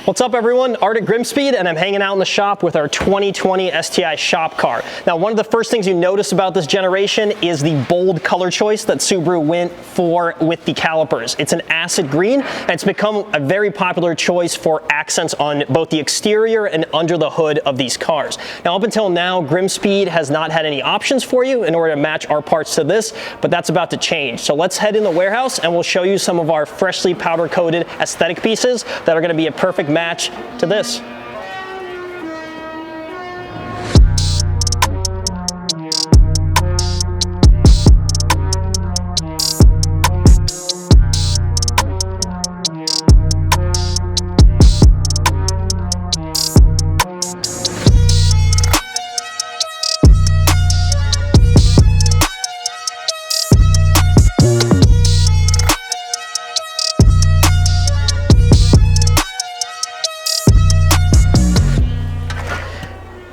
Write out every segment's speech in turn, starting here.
What's up everyone, Art at GrimmSpeed, and I'm hanging out in the shop with our 2020 STI shop car. Now one of the first things you notice about this generation is the bold color choice that Subaru went for with the calipers. It's an acid green, and it's become a very popular choice for accents on both the exterior and under the hood of these cars. Now up until now, GrimmSpeed has not had any options for you in order to match our parts to this, but that's about to change. So let's head in the warehouse and we'll show you some of our freshly powder coated aesthetic pieces that are going to be a perfect match to this.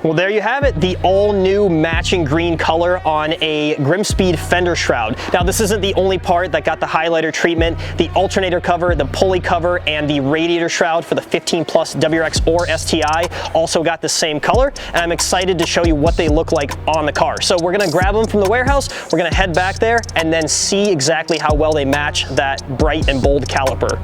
Well, there you have it, the all-new matching green color on a GrimmSpeed fender shroud. Now, this isn't the only part that got the highlighter treatment. The alternator cover, the pulley cover, and the radiator shroud for the 15 Plus WRX or STI also got the same color, and I'm excited to show you what they look like on the car. So we're gonna grab them from the warehouse, we're gonna head back there, and then see exactly how well they match that bright and bold caliper.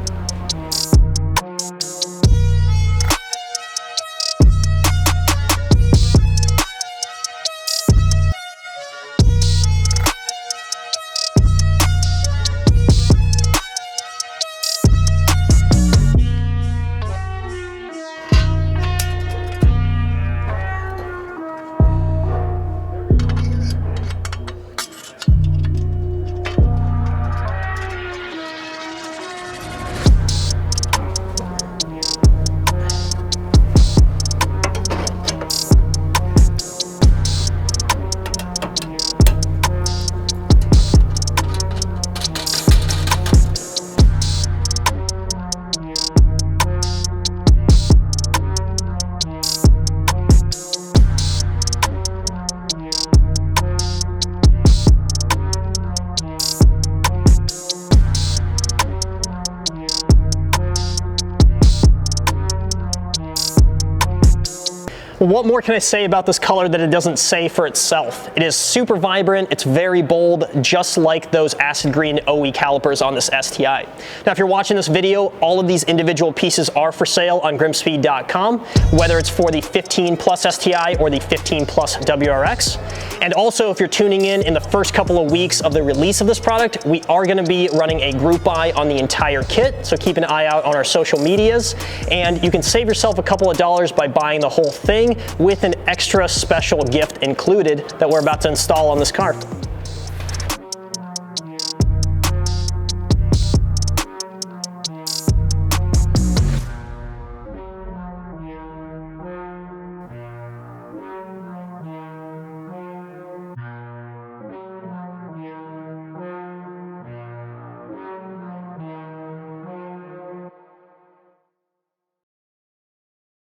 What more can I say about this color that it doesn't say for itself? It is super vibrant, it's very bold, just like those acid green OE calipers on this STI. Now if you're watching this video, all of these individual pieces are for sale on grimmspeed.com, whether it's for the 15 Plus STI or the 15 Plus WRX. And also, if you're tuning in the first couple of weeks of the release of this product, we are gonna be running a group buy on the entire kit, so keep an eye out on our social medias, and you can save yourself a couple of dollars by buying the whole thing with an extra special gift included that we're about to install on this car.